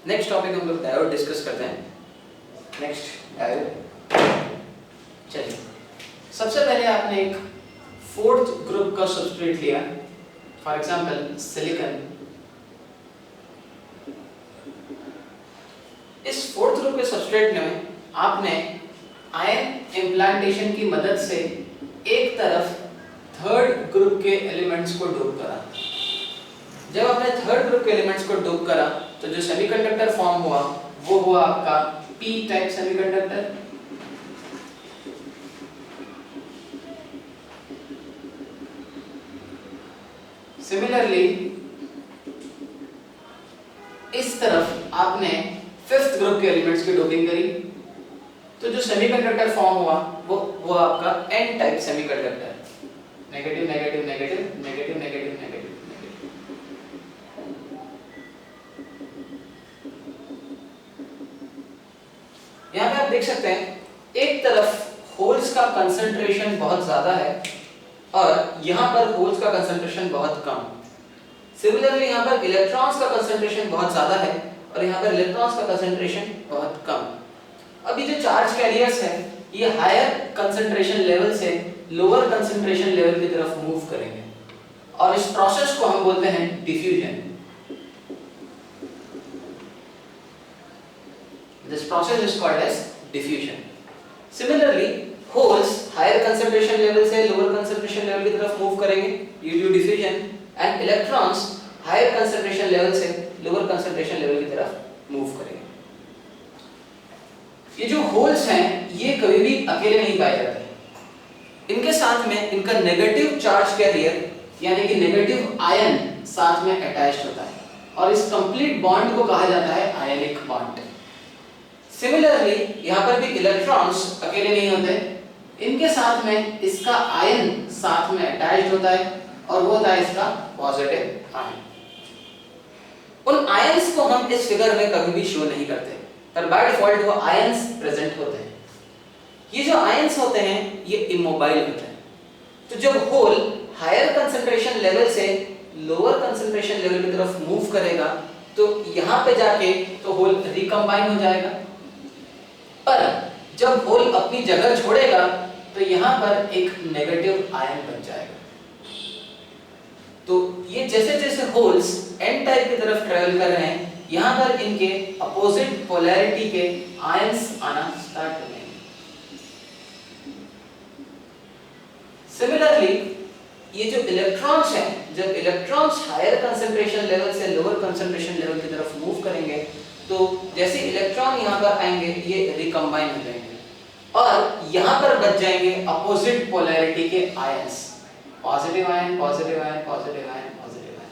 Next topic हम लोग diode discuss करते हैं। Next diode. चलिए, सबसे पहले आपने एक फोर्थ ग्रुप का सबस्ट्रेट लिया, फॉर एग्जांपल सिलिकॉन। इस फोर्थ ग्रुप के सबस्ट्रेट में आपने आयन इम्प्लांटेशन की मदद से एक तरफ थर्ड ग्रुप के एलिमेंट्स को डोप करा। जब आपने थर्ड ग्रुप के एलिमेंट्स को डोप करा तो जो सेमीकंडक्टर फॉर्म हुआ वो हुआ आपका पी टाइप सेमीकंडक्टर। सिमिलरली इस तरफ आपने फिफ्थ ग्रुप के एलिमेंट्स की डोपिंग करी तो जो सेमीकंडक्टर फॉर्म हुआ वो आपका N type semiconductor. Negative negative negative negative negative negative. यहाँ पे आप देख सकते हैं एक तरफ होल्स का कंसंट्रेशन बहुत ज्यादा है और यहाँ पर होल्स का कंसंट्रेशन बहुत कम। सिमिलरली यहाँ पर इलेक्ट्रॉन्स का कंसंट्रेशन बहुत ज्यादा है और यहाँ पर इलेक्ट्रॉन्स का कंसंट्रेशन बहुत कम। अब ये जो चार्ज कैरियर्स है ये हायर कंसंट्रेशन लेवल से लोअर कंसंट्रेशन लेवल की तरफ मूव करेंगे और इस प्रोसेस को हम बोलते हैं diffusion. This process is called as diffusion. Similarly, holes higher concentration level से lower concentration level की तरफ move करेंगे due to diffusion, and electrons higher concentration level से lower concentration level की तरफ move करेंगे। ये जो holes हैं ये कभी भी अकेले नहीं पाए जाते। इनके साथ में इनका नेगेटिव चार्ज कैरियर यानी कि नेगेटिव आयन साथ में अटैच्ड होता है और इस कंप्लीट बॉन्ड को कहा जाता है आयनिक बॉन्ड। सिमिलरली यहाँ पर भी इलेक्ट्रॉन्स अकेले नहीं होते, इनके साथ में इसका आयन साथ में अटैच्ड होता है और वो होता है इसका पॉजिटिव आयन। उन आयंस को हम इस फिगर में कभी भी शो नहीं करते पर बाय डिफॉल्ट वो आयंस प्रेजेंट होते हैं। ये जो आयंस होते हैं ये इमोबाइल होते हैं। तो जब होल हायर कंसंट्रेशन लेवल से लोअर कंसंट्रेशन लेवल की तरफ मूव करेगा तो यहाँ पे जाके तो होल रिकम्बाइन हो जाएगा, पर जब होल अपनी जगह छोड़ेगा तो यहाँ पर एक नेगेटिव आयन बन जाएगा। तो ये जैसे जैसे होल्स एन टाइप की तरफ ट्रेवल कर रहे हैं यहाँ पर इनके अपोजिट पोलैरिटी के आयंस आना स्टार्ट हो जाएंगे। सिमिलरली ये जो इलेक्ट्रॉन्स हैं जब इलेक्ट्रॉन्स हायर कंसंट्रेशन लेवल से लोअर कंसंट्रेशन लेवल की तरफ मूव करेंगे तो जैसे इलेक्ट्रॉन यहाँ पर आएंगे ये रिकम्बाइन हो जाएंगे और यहाँ पर बच जाएंगे अपोजिट पोलैरिटी के ions, positive ion positive ion positive ion positive ion.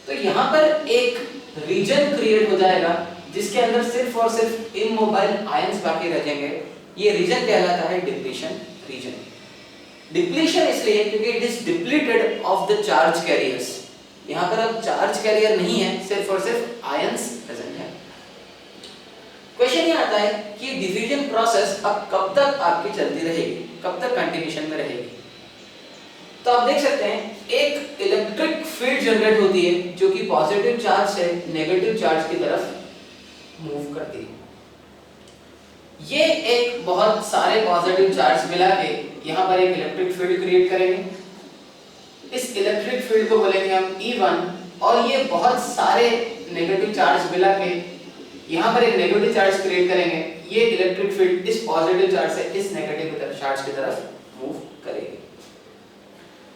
तो यहाँ पर एक रीजन क्रिएट हो जाएगा जिसके अंदर सिर्फ और सिर्फ इमोबाइल आयंस बाकी रह जाएंगे। ये रीजन कहलाता है डिप्लीशन रीजन। डिप्लीशन इसलिए क्योंकि it is depleted of the charge carriers. यहाँ पर अब चार्ज कैरियर नहीं है, सिर्फ और सिर्फ आयंस प्रेजेंट है। क्वेश्चन ये आता है कि डिफ्यूजन प्रोसेस अब कब तक आपकी चलती रहेगी, कब तक कंटिन्यूएशन में रहेगी। तो आप देख सकते हैं एक इलेक्ट्रिक फील्ड जनरेट होती है जो कि पॉजिटिव चार्ज से नेगेटिव चार्ज की तरफ मूव करती है। ये एक बहुत सारे पॉजिटिव चार्ज मिला के यहाँ पर एक इलेक्ट्रिक फील्ड क्रिएट करेंगे। इस इलेक्ट्रिक फील्ड को बोलेंगे हम E1 और ये बहुत सारे नेगेटिव चार्ज मिला के यहाँ पर एक नेगेटिव चार्ज क्रिएट करेंगे। ये इलेक्ट्रिक फील्ड इस पॉजिटिव चार्ज से इस नेगेटिव चार्ज की तरफ मूव करेगी।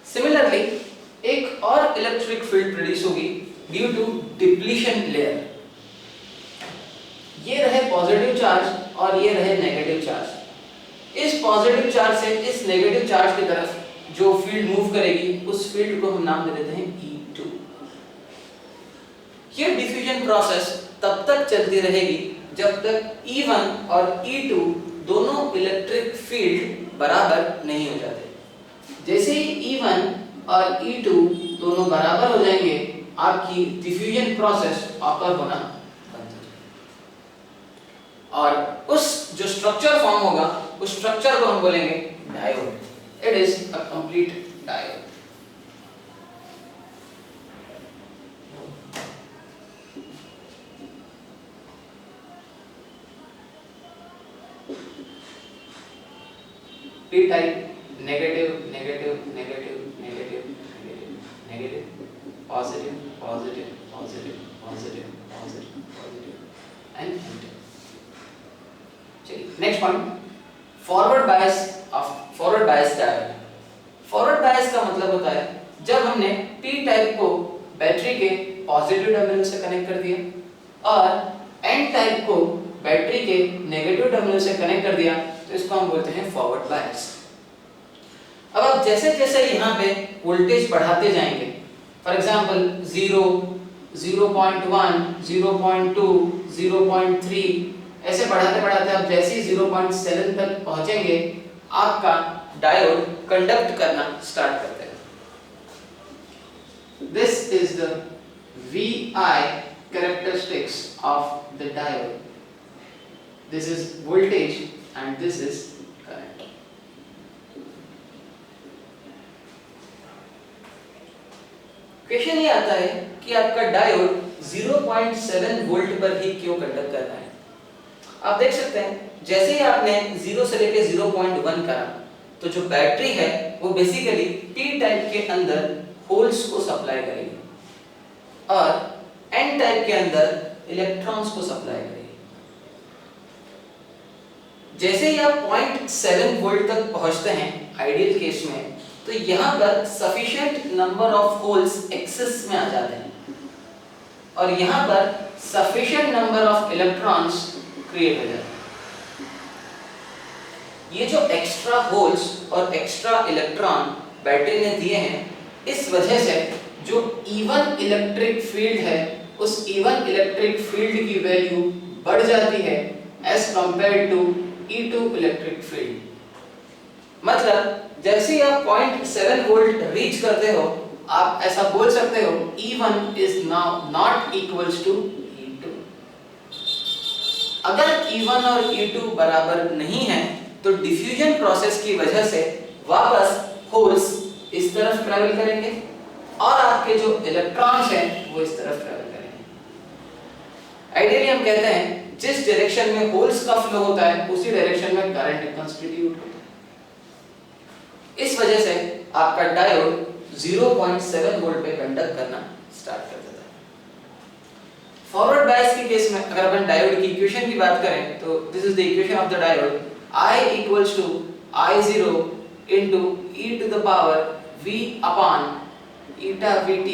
सिमिलरली एक और इलेक्ट्रिक फील्ड प्रोड्यूस होगी ड्यू टू डिप्लीशन लेयर। ये रहे पॉजिटिव चार्ज और ये रहे नेगेटिव चार्ज। इस पॉजिटिव चार्ज से इस नेगेटिव चार्ज की तरफ जो फील्ड मूव करेगी उस फील्ड को हम नाम दे देते हैं E2। ये डिफ्यूजन प्रोसेस तब तक चलती रहेगी जब तक E1 और E2 दोनों इलेक्ट्रिक फील्ड बराबर नहीं हो जाते। जैसे ही E1 और E2 दोनों बराबर हो जाएंगे आपकी डिफ्यूजन प्रोसेस ऑकर होना बंद हो जाएगा और उस जो स्ट्रक्चर फॉर्म होगा उस स्ट्रक्चर को हम बोलेंगे diode. It is a complete diode. p type negative negative negative negative negative negative, positive positive positive positive positive positive and negative. चलिए next point, forward bias diode. Forward bias का मतलब होता है जब हमने p टाइप को battery के positive terminal से कनेक्ट कर दिया और n टाइप को बैटरी के नेगेटिव टर्मिनल से कनेक्ट कर दिया, तो इसको हम बोलते हैं फॉरवर्ड बायस। अब आप जैसे जैसे यहाँ पे वोल्टेज बढ़ाते जाएंगे, फॉर एग्जांपल 0, 0.1, 0.2, 0.3 ऐसे बढ़ाते बढ़ाते आप जैसे ही 0.7 तक पहुंचेंगे, आपका डायोड कंडक्ट करना स्टार्ट कर देगा। This is the VI characteristics of the diode. This is voltage and this is current. Question ये आता है कि आपका डायोड 0.7 वोल्ट पर ही क्यों कंडक्ट कर रहा है। आप देख सकते हैं जैसे ही आपने 0 से लेके 0.1 करा, तो जो बैटरी है वो बेसिकली p टाइप के अंदर होल्स को सप्लाई करेगी और n टाइप के अंदर इलेक्ट्रॉन्स को सप्लाई करेगी। जैसे ही आप 0.7 वोल्ट तक पहुंचते हैं आइडियल केस में, तो यहाँ पर sufficient number of holes excess में आ जाते हैं और यहाँ पर sufficient number of electrons create हो जाते हैं। ये जो एक्स्ट्रा होल्स और एक्स्ट्रा इलेक्ट्रॉन बैटरी ने दिए हैं, इस वजह से जो इवन इलेक्ट्रिक फील्ड है, उस इवन इलेक्ट्रिक फील्ड की वैल्यू बढ़ जाती है as compare to E2 electric field. मतलब जैसे ही आप 0.7 वोल्ट रीच करते हो, आप ऐसा बोल सकते हो E1 is now not equals to E2। अगर E1 और E2 बराबर नहीं है, तो डिफ्यूजन प्रोसेस की वजह से वापस होल्स इस तरफ ट्रैवल करेंगे और आपके जो इलेक्ट्रॉन्स हैं वो इस तरफ ट्रैवल करेंगे। आइडियली हम कहते हैं जिस डायरेक्शन में होल्स का फ्लो होता है, उसी डायरेक्शन में करंट कंस्टिट्यूट होता है। इस वजह से आपका डायोड 0.7 वोल्ट पे कंडक्ट करना स्टार्ट कर देता है। फॉरवर्ड बायस के केस में अगर अपन डायोड की इक्वेशन की बात करें, तो this is the equation of the diode, I equals to I0 into e to the power v upon eta Vt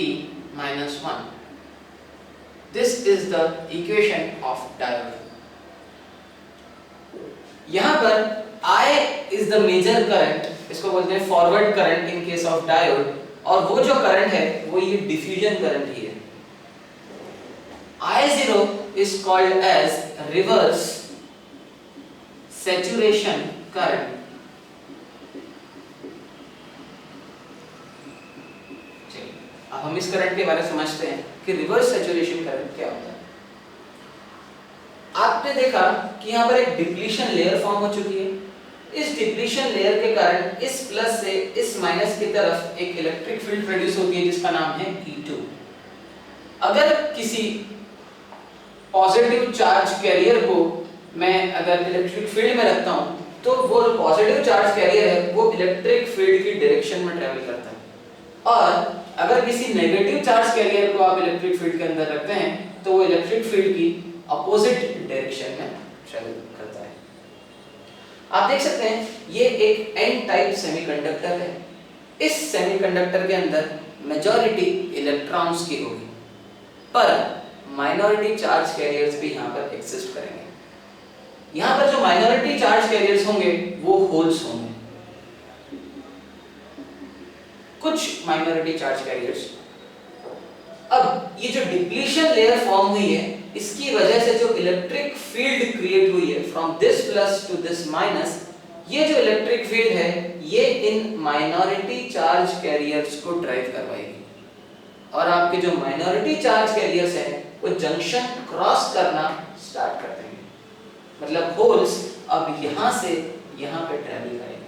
minus 1. This is the equation of diode. यहाँ पर I is the major current, इसको बोलते हैं forward current in case of diode, और वो जो current है वो ये डिफ्यूजन करंट ही है। I0 is called as reverse saturation current। अब हम इस करंट के बारे में समझते हैं कि रिवर्स सैचुरेशन करंट क्या होता है। आपने देखा कि यहाँ पर एक डिप्लीशन लेयर फॉर्म हो चुकी है। इस डिप्लीशन लेयर के कारण इस प्लस से इस माइनस की तरफ एक इलेक्ट्रिक फील्ड प्रोड्यूस होती है जिसका नाम है E2। अगर किसी पॉजिटिव चार्ज कैरियर को मैं अगर इलेक्ट्रिक फील्ड में रखता हूँ, तो वो पॉजिटिव चार्ज कैरियर है वो इलेक्ट्रिक फील्ड की डायरेक्शन में ट्रैवल करता है, और अगर किसी नेगेटिव चार्ज कैरियर को आप इलेक्ट्रिक फील्ड के अंदर रखते हैं, तो वो इलेक्ट्रिक फील्ड की अपोजिट डायरेक्शन में ट्रैवल करता है। आप देख सकते हैं ये एक एन टाइप सेमीकंडक्टर है। इस सेमीकंडक्टर के अंदर मेजॉरिटी इलेक्ट्रॉन्स की होगी, पर माइनॉरिटी चार्ज कैरियर्स भी यहाँ पर एग्जिस्ट करेंगे। यहाँ पर जो माइनॉरिटी चार्ज कैरियर्स होंगे वो होल्स होंगे, कुछ माइनॉरिटी चार्ज कैरियर्स। अब ये जो डिप्लीशन लेयर फॉर्म हुई है, इसकी वजह से जो इलेक्ट्रिक फील्ड क्रिएट हुई है from this plus two this minus, ये जो इलेक्ट्रिक फील्ड है ये इन माइनॉरिटी चार्ज कैरियर्स को ड्राइव करवाएगी, और आपके जो माइनॉरिटी चार्ज कैरियर्स हैं वो जंक्शन क्रॉस करना स्टार्ट कर देंगे। मतलब होल्स अब यहां से यहां पे ट्रैवल करेंगे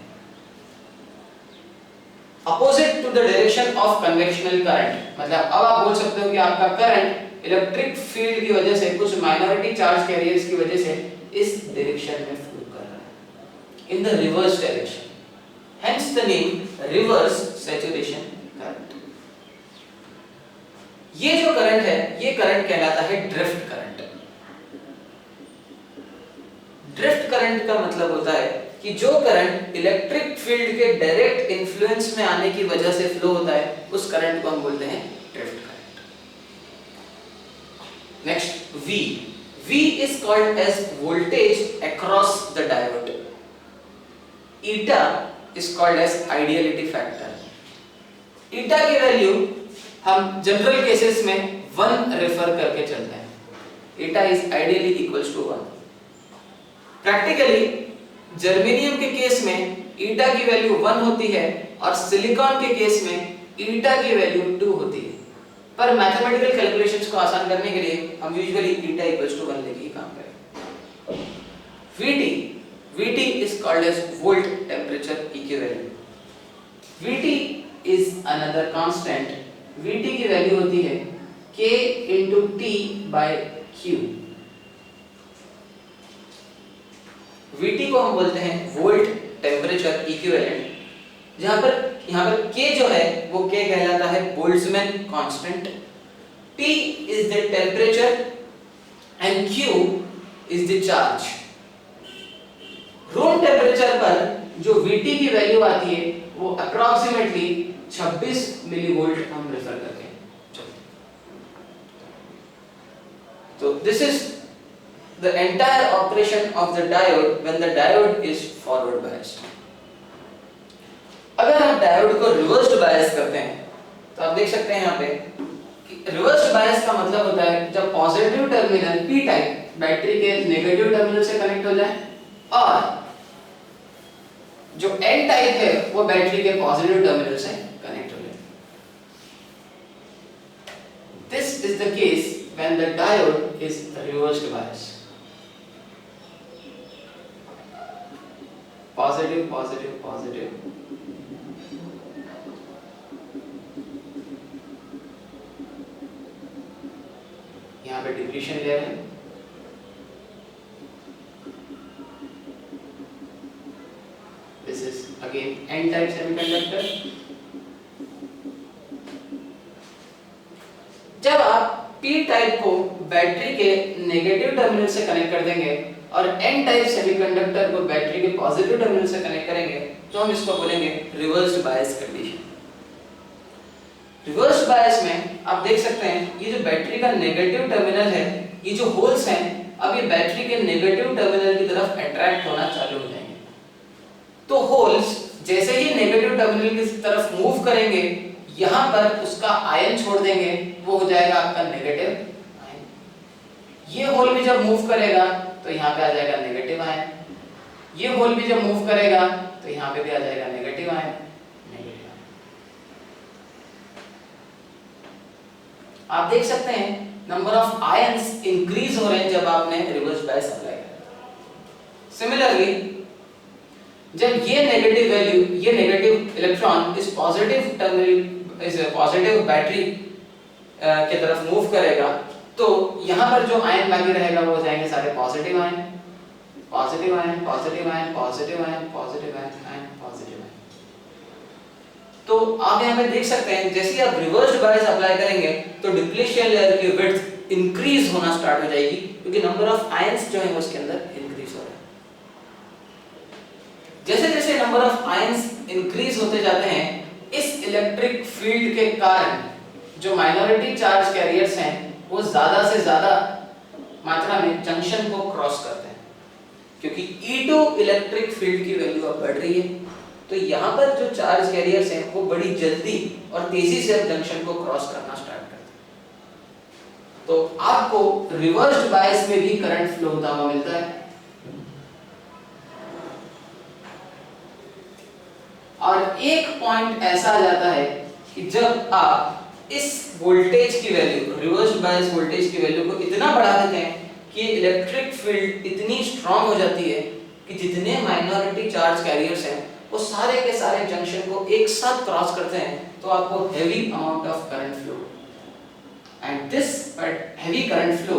opposite to the direction of conventional current. मतलब अब आप बोल सकते हो कि आपका करंट इलेक्ट्रिक फील्ड की वजह से, कुछ माइनॉरिटी चार्ज कैरियर्स की वजह से इस डायरेक्शन में फ्लो कर रहा है, in the reverse direction. hence the name reverse saturation current. ये जो करंट है, ये करंट कहलाता है ड्रिफ्ट करंट। ड्रिफ्ट करंट का मतलब होता है कि जो करंट इलेक्ट्रिक फील्ड के डायरेक्ट इन्फ्लुएंस में आने की वजह से फ्लो होता है, उस करंट को हम बोलते हैं drift current. Next V. V is called as voltage across the diode. Eta is called as ideality factor. Eta की वैल्यू हम जनरल केसेस में 1 रेफर करके चलते हैं। Eta is ideally equals to 1. Practically germanium के केस में ईटा की value 1 होती है और सिलिकॉन के केस में ईटा की वैल्यू 2 होती है, पर मैथमेटिकल कैलकुलेशंस को आसान करने के लिए हम यूजुअली ईटा इक्वल्स टू 1 लेके ही काम करें। VT is called as volt temperature equivalent. VT is another constant. VT की वैल्यू होती है K into T by Q. VT को हम बोलते हैं वोल्ट टेम्परेचर इक्विवेलेंट, जहां पर यहाँ पर K जो है वो K कहलाता है Boltzmann constant, T is the temperature and Q is the charge. Room temperature पर जो VT की वैल्यू आती है वो अप्रॉक्सीमेटली 26 मिलीवोल्ट हम रेफर करते हैं। तो this is the entire operation of the diode when the diode is forward biased. अगर आप डायोड को रिवर्स्ड बायस करते हैं तो आप देख सकते हैं यहाँ पे कि रिवर्स्ड बायस का मतलब होता है जब positive terminal P type battery के नेगेटिव टर्मिनल से कनेक्ट हो जाए और जो N टाइप है वो बैटरी के पॉजिटिव टर्मिनल से कनेक्ट हो जाए। This is the case when the diode is reversed bias. Positive positive positive, यहाँ पे डिप्लीशन लेयर है, this is again N type semiconductor. जब आप P टाइप को बैटरी के नेगेटिव टर्मिनल से कनेक्ट कर देंगे और N टाइप सेमीकंडक्टर को बैटरी के पॉजिटिव टर्मिनल से कनेक्ट करेंगे तो हम इसको बोलेंगे reversed bias condition. Reversed bias में आप देख सकते हैं ये जो बैटरी का नेगेटिव टर्मिनल है, ये जो होल्स हैं अब ये बैटरी के नेगेटिव टर्मिनल की तरफ अट्रैक्ट होना चालू हो जाएंगे। तो होल्स जैसे ही नेगेटिव टर्मिनल की तरफ मूव करेंगे, यहाँ पर उसका आयन छोड़ देंगे, वो हो जाएगा आपका नेगेटिव आयन। ये होल भी जब मूव करेगा तो यहाँ पे आ जाएगा नेगेटिव आयन, ये होल भी जब मूव करेगा तो यहाँ पे भी आ जाएगा नेगेटिव आयन, नेगेटिव आयन। आप देख सकते हैं नंबर ऑफ आयंस इंक्रीज हो रहे हैं जब आपने रिवर्स बायस अप्लाई किया। सिमिलरली जब ये नेगेटिव वैल्यू, ये नेगेटिव इलेक्ट्रॉन इस पॉजिटिव टर्मिनल, इस पॉजिटिव बैटरी की तरफ मूव करेगा तो यहाँ पर जो आयन बाकी रहेगा वो हो जाएंगे सारे positive ion, positive ion, positive ion, positive ion, positive ion and positive ion. तो आप यहाँ पे देख सकते हैं जैसे ही आप रिवर्स्ड बायस अप्लाई करेंगे तो डिप्लीशन लेयर की विड्थ इंक्रीज होना स्टार्ट हो जाएगी, क्योंकि नंबर ऑफ आयंस जो है उसके अंदर इंक्रीज हो रहा है। जैसे जैसे नंबर ऑफ आयंस इंक्रीज होते जाते हैं, इस इलेक्ट्रिक फील्ड के कारण जो माइनॉरिटी चार्ज कैरियर्स हैं वो ज्यादा से ज्यादा मात्रा में जंक्शन को क्रॉस करते हैं, क्योंकि E2 इलेक्ट्रिक फील्ड की वैल्यू अब बढ़ रही है, तो यहाँ पर जो चार्ज कैरियर्स हैं वो बड़ी जल्दी और तेजी से अब जंक्शन को क्रॉस करना स्टार्ट करते हैं। तो आपको रिवर्स्ड बायस में भी करंट फ्लो होता हुआ मिलता है। और एक पॉइंट ऐसा आ जाता है कि जब आप इस वोल्टेज की वैल्यू, रिवर्स्ड बायस वोल्टेज की वैल्यू को इतना बढ़ा देते हैं कि इलेक्ट्रिक फील्ड इतनी स्ट्रांग हो जाती है कि जितने माइनॉरिटी चार्ज कैरियर्स हैं वो सारे के सारे जंक्शन को एक साथ क्रॉस करते हैं, तो आपको heavy amount of current flow, and this heavy current flow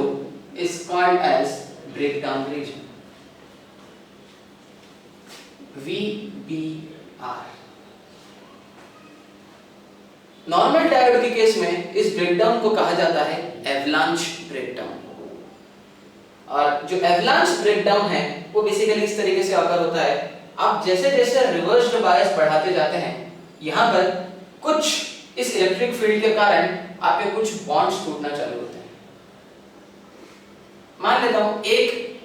is called as breakdown region, VBR। R। Normal diode के केस में इस ब्रेकडाउन को कहा जाता है एवलांच ब्रेकडाउन। और जो एवलांच ब्रेकडाउन है वो बेसिकली इस तरीके से आकर होता है, आप जैसे जैसे रिवर्स्ड बायस बढ़ाते जाते हैं, यहाँ पर कुछ इस इलेक्ट्रिक फील्ड के कारण आपके कुछ बॉन्ड्स टूटना चालू होते हैं। मान लेता हूं एक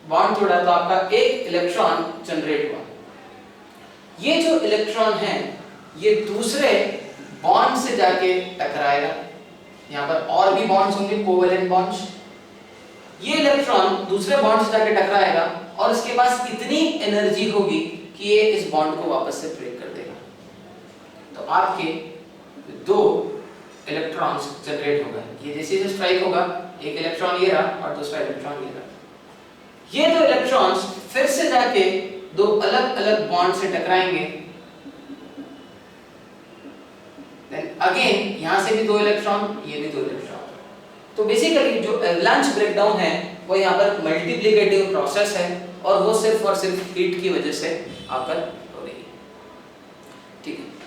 बॉन्ड टूटा तो आपका एक इलेक्ट्रॉन जनरेट हुआ। ये जो इलेक्ट्रॉन है ये दूसरे बॉन्ड से जाके टकराएगा, यहाँ पर और भी बॉन्ड्स होंगे, कोवेलेंट बॉन्ड्स। ये इलेक्ट्रॉन दूसरे बॉन्ड से जाके टकराएगा और इसके पास इतनी एनर्जी होगी कि ये इस बॉन्ड को वापस से ब्रेक कर देगा। तो आपके दो इलेक्ट्रॉन्स जनरेट होगा, ये जैसे जैसे स्ट्राइक होगा, एक इलेक्ट्रॉन ये रहा और दूसरा इलेक्ट्रॉन ये रहा। ये दो इलेक्ट्रॉन्स फिर से जाके दो अलग अलग बॉन्ड से टकराएंगे, देन अगेन यहां से भी दो इलेक्ट्रॉन, ये भी दो इलेक्ट्रॉन। तो बेसिकली जो एवलांच ब्रेकडाउन है वो यहाँ पर मल्टीप्लिकेटिव प्रोसेस है और वो सिर्फ और सिर्फ हीट की वजह से आकर हो रही है। ठीक है।